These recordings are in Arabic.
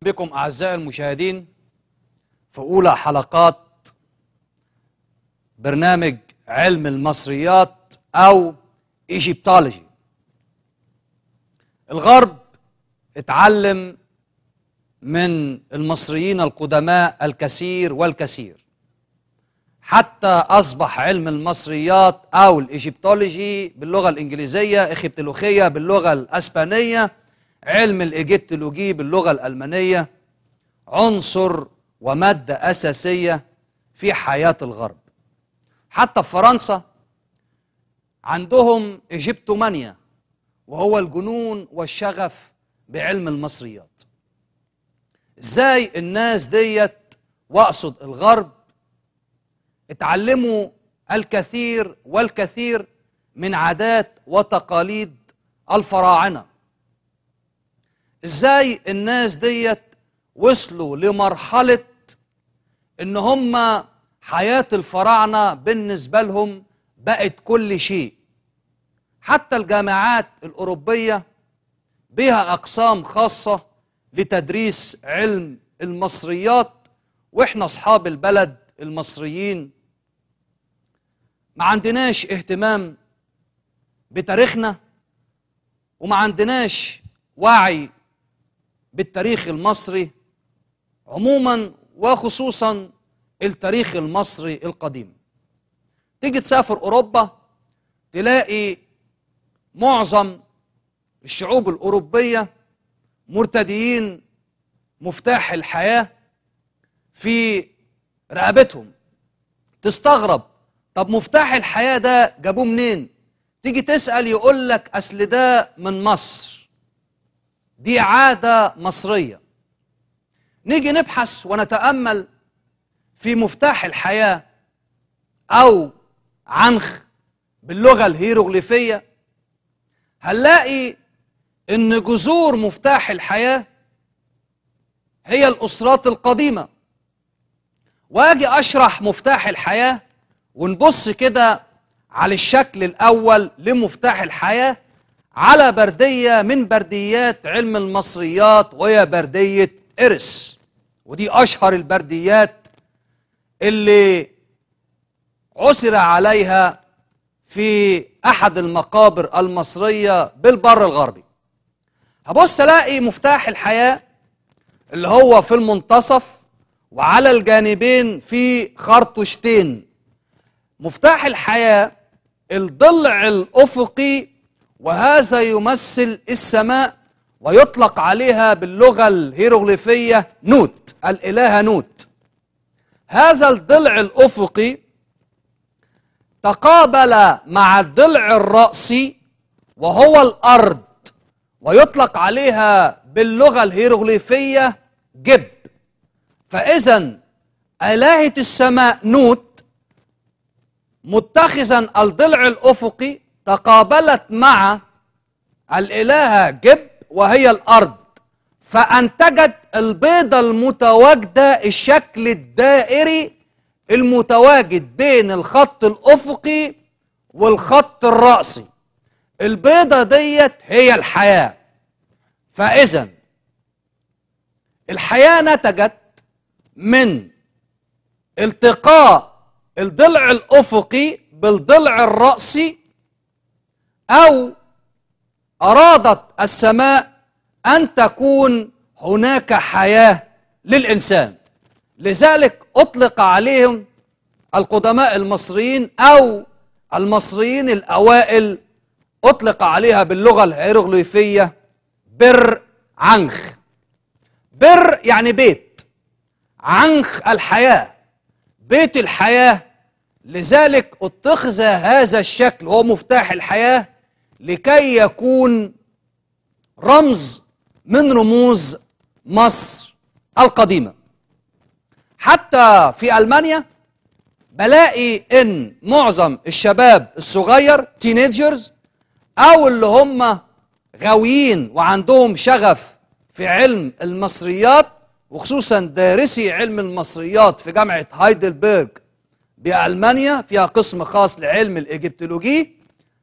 بكم أعزائي المشاهدين في أولى حلقات برنامج علم المصريات أو إيجيبتولوجي. الغرب اتعلم من المصريين القدماء الكثير والكثير، حتى أصبح علم المصريات أو الإيجيبتولوجي باللغة الإنجليزية، إيجيبتولوجية باللغة الأسبانية، علم الإيجيبتولوجي باللغة الألمانية، عنصر ومادة أساسية في حياة الغرب. حتى في فرنسا عندهم إيجيبتومانيا، وهو الجنون والشغف بعلم المصريات. إزاي الناس ديت، وأقصد الغرب، اتعلموا الكثير والكثير من عادات وتقاليد الفراعنة؟ ازاي الناس ديت وصلوا لمرحلة ان هم حياة الفراعنة بالنسبة لهم بقت كل شيء؟ حتى الجامعات الأوروبية بها أقسام خاصة لتدريس علم المصريات، واحنا أصحاب البلد المصريين ما عندناش اهتمام بتاريخنا، وما عندناش وعي بالتاريخ المصري عموما، وخصوصا التاريخ المصري القديم. تيجي تسافر أوروبا تلاقي معظم الشعوب الأوروبية مرتديين مفتاح الحياة في رقبتهم. تستغرب، طب مفتاح الحياة ده جابوه منين؟ تيجي تسأل يقول لك أصل ده من مصر، دي عادة مصرية. نيجي نبحث ونتأمل في مفتاح الحياة أو عنخ باللغة الهيروغليفية، هنلاقي إن جذور مفتاح الحياة هي الأسرات القديمة. وأجي أشرح مفتاح الحياة ونبص كده على الشكل الأول لمفتاح الحياة على بردية من برديات علم المصريات، وهي بردية إرس، ودي أشهر البرديات اللي عثر عليها في أحد المقابر المصرية بالبر الغربي. هبص ألاقي مفتاح الحياة اللي هو في المنتصف، وعلى الجانبين في خرطوشتين. مفتاح الحياة الضلع الأفقي، وهذا يمثل السماء، ويطلق عليها باللغة الهيروغليفية نوت، الإلهة نوت. هذا الضلع الأفقي تقابل مع الضلع الرأسي وهو الأرض، ويطلق عليها باللغة الهيروغليفية جب. فإذا إلهة السماء نوت متخذا الضلع الأفقي تقابلت مع الإلهة جب وهي الأرض، فأنتجت البيضة المتواجدة الشكل الدائري المتواجد بين الخط الأفقي والخط الرأسي. البيضة ديت هي الحياة. فإذا الحياة نتجت من التقاء الضلع الأفقي بالضلع الرأسي، أو أرادت السماء أن تكون هناك حياة للإنسان. لذلك أطلق عليهم القدماء المصريين أو المصريين الأوائل أطلق عليها باللغة الهيروغليفية بر عنخ. بر يعني بيت، عنخ الحياة، بيت الحياة. لذلك اتخذ هذا الشكل هو مفتاح الحياة لكي يكون رمز من رموز مصر القديمة. حتى في ألمانيا بلاقي إن معظم الشباب الصغير تينيجرز، أو اللي هم غاويين وعندهم شغف في علم المصريات، وخصوصا دارسي علم المصريات في جامعة هايدلبرج بألمانيا فيها قسم خاص لعلم الإيجيبتولوجي،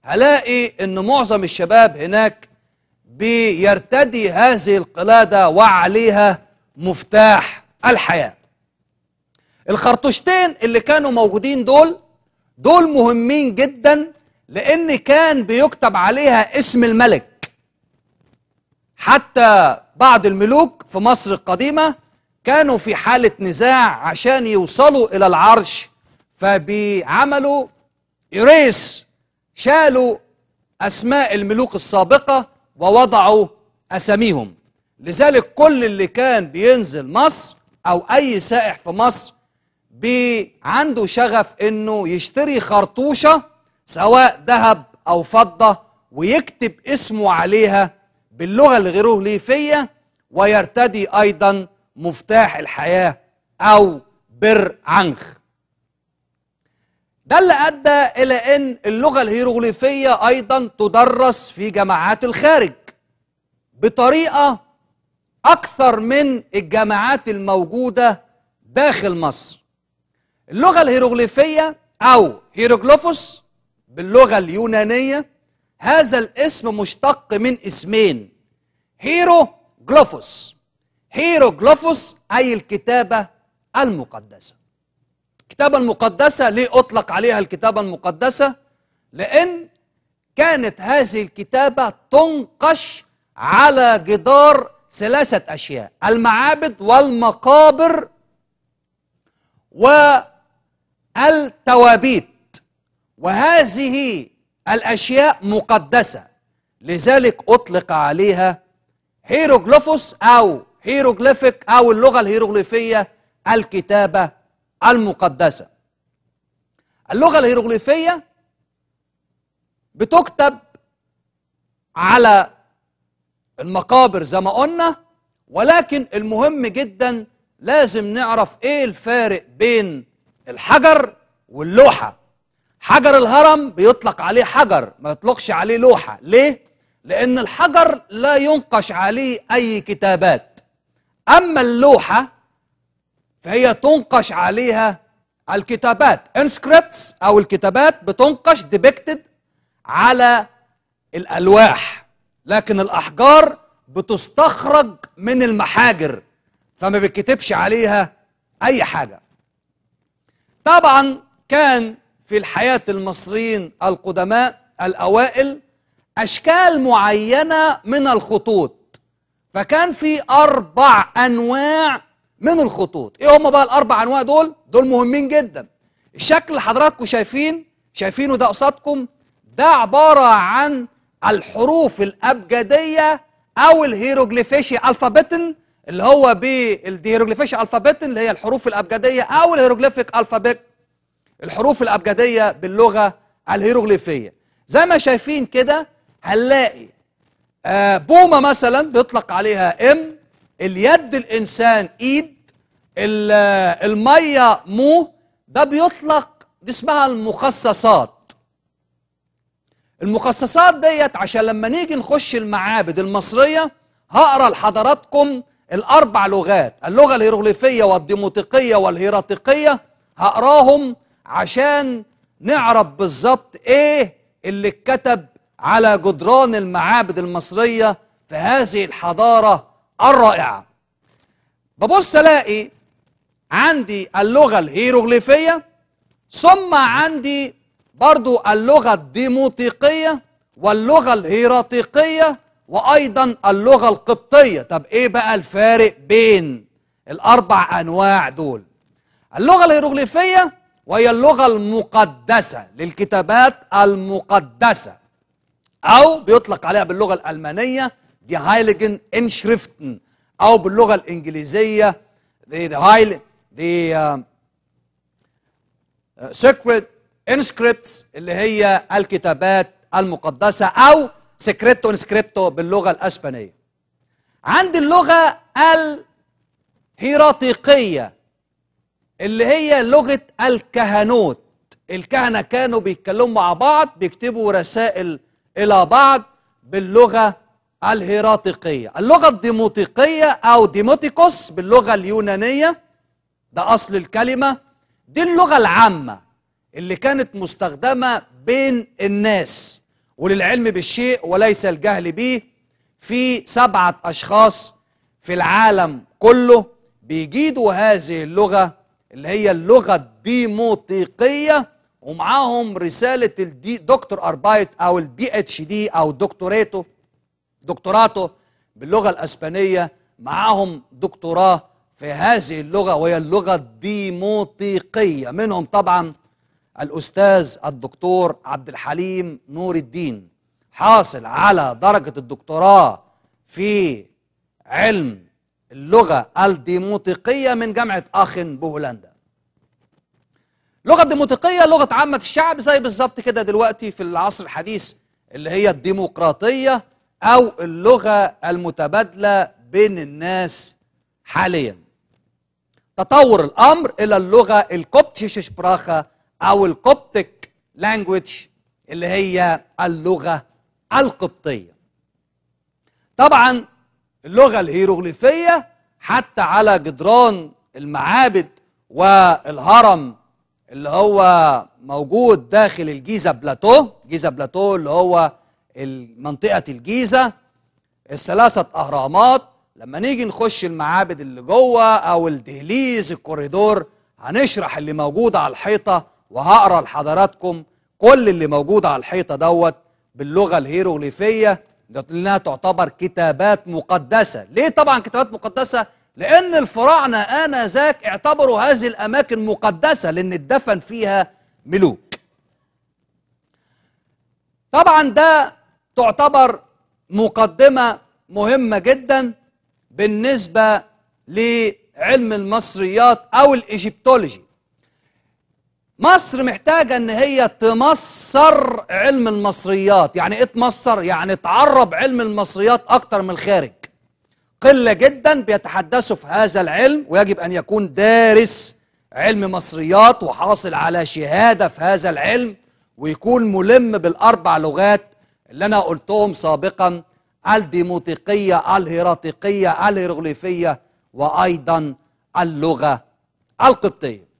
هلاقي إن معظم الشباب هناك بيرتدي هذه القلادة وعليها الحياة. الخرطوشتين اللي كانوا موجودين دول مهمين جدا، لأن كان بيكتب عليها اسم الملك. حتى بعض الملوك في مصر القديمة كانوا في حالة نزاع عشان يوصلوا إلى العرش، فبيعملوا إريس، شالوا أسماء الملوك السابقة ووضعوا أساميهم. لذلك كل اللي كان بينزل مصر أو أي سائح في مصر عنده شغف إنه يشتري خرطوشة سواء ذهب أو فضة ويكتب اسمه عليها باللغة الهيروغليفية، ويرتدي أيضا مفتاح الحياة أو بر عنخ. ده اللي أدى إلى أن اللغة الهيروغليفية أيضا تدرس في جامعات الخارج بطريقة أكثر من الجامعات الموجودة داخل مصر. اللغة الهيروغليفية أو هيروغليفوس باللغة اليونانية، هذا الاسم مشتق من اسمين: هيروغليفوس. هيروغليفوس أي الكتابة المقدسة. الكتابة المقدسة ليه أطلق عليها الكتابة المقدسة؟ لأن كانت هذه الكتابة تنقش على جدار 3 أشياء: المعابد والمقابر والتوابيت، وهذه الأشياء مقدسة، لذلك أطلق عليها هيروغليفوس أو هيروغليفيك أو اللغة الهيروغليفية الكتابة المقدسة. اللغة الهيروغليفية بتكتب على المقابر زي ما قلنا، ولكن المهم جدا لازم نعرف ايه الفارق بين الحجر واللوحة. حجر الهرم بيطلق عليه حجر، ما يطلقش عليه لوحة. ليه؟ لأن الحجر لا ينقش عليه أي كتابات، أما اللوحة فهي تنقش عليها الكتابات. inscripts أو الكتابات بتنقش depicted على الألواح، لكن الأحجار بتستخرج من المحاجر فما بيتكتبش عليها أي حاجة. طبعا كان في الحياة المصريين القدماء الأوائل أشكال معينة من الخطوط، فكان في 4 أنواع من الخطوط. إيه هم بقى ال4 أنواع دول مهمين جدا. الشكل اللي حضراتكم شايفينه ده قصادكم، ده عبارة عن الحروف الأبجدية أو الهيروغليفيشي ألفابيتن، اللي هو بالهيروغليفيشي ألفابيتن اللي هي الحروف الأبجدية، أو الهيروغليفيك ألفابيت الحروف الأبجدية باللغة الهيروغليفية. زي ما شايفين كده هنلاقي بومة مثلا بيطلق عليها ام، اليد الإنسان إيد، المية مو، ده بيطلق، دي اسمها المخصصات. المخصصات ديت عشان لما نيجي نخش المعابد المصرية هقرأ لحضراتكم ال4 لغات: اللغة الهيروغليفية والديموطيقية والهيراتيقية، هقراهم عشان نعرف بالظبط ايه اللي اتكتب على جدران المعابد المصرية في هذه الحضارة الرائعة. ببص الاقي عندي اللغة الهيروغليفية، ثم عندي برضو اللغة الديموطيقية واللغة الهيراتيقية وأيضا اللغة القبطية. طب إيه بقى الفارق بين ال4 أنواع دول؟ اللغة الهيروغليفية وهي اللغة المقدسة للكتابات المقدسة، أو بيطلق عليها باللغة الألمانية دي هايليجن انشريفتن، أو باللغة الإنجليزية دي سيكريت انسكريبتس اللي هي الكتابات المقدسة، أو سكريتو انسكريبتو باللغة الأسبانية. عندي اللغة الهيراتيقية اللي هي لغة الكهنوت. الكهنة كانوا بيتكلموا مع بعض، بيكتبوا رسائل إلى بعض باللغة الهيراتيقية. اللغة الديموطيقية أو ديموتيكوس باللغة اليونانية، ده أصل الكلمة، دي اللغة العامة اللي كانت مستخدمة بين الناس، وللعلم بالشيء وليس الجهل به، في 7 أشخاص في العالم كله بيجيدوا هذه اللغة اللي هي اللغة الديموطيقية، ومعاهم رسالة دكتور أربايت أو PhD أو دكتوراتو باللغة الأسبانية، معاهم دكتوراه في هذه اللغة وهي اللغة الديموطيقية. منهم طبعا الأستاذ الدكتور عبد الحليم نور الدين، حاصل على درجة الدكتوراه في علم اللغة الديموطيقية من جامعة آخن بهولندا. اللغة الديموطيقية لغة عامة الشعب، زي بالظبط كده دلوقتي في العصر الحديث اللي هي الديمقراطية أو اللغة المتبادلة بين الناس حاليا. تطور الأمر إلى اللغة الكوبتيش شبراخة أو الكوبتيك لانجويج اللي هي اللغة القبطية. طبعا اللغة الهيروغليفية حتى على جدران المعابد والهرم اللي هو موجود داخل الجيزة بلاتو اللي هو منطقة الجيزة، الثلاثة أهرامات. لما نيجي نخش المعابد اللي جوه أو الدهليز الكوريدور هنشرح اللي موجود على الحيطة، وهقرأ لحضراتكم كل اللي موجود على الحيطة دوت باللغة الهيروغليفية، لأنها تعتبر كتابات مقدسة. ليه طبعا كتابات مقدسة؟ لأن الفراعنة آنذاك اعتبروا هذه الأماكن مقدسة لأن اتدفن فيها ملوك. طبعا ده تعتبر مقدمة مهمة جدا بالنسبة لعلم المصريات أو الإيجيبتولوجي. مصر محتاجة ان هي تمصر علم المصريات. يعني ايه تمصر؟ يعني تعرب علم المصريات اكتر من الخارج. قلة جدا بيتحدثوا في هذا العلم، ويجب ان يكون دارس علم مصريات وحاصل على شهادة في هذا العلم، ويكون ملم بالاربع لغات اللي انا قلتهم سابقا: الديموطيقية، الهيراتيقية، الهيروغليفية، وايضا اللغة القبطية.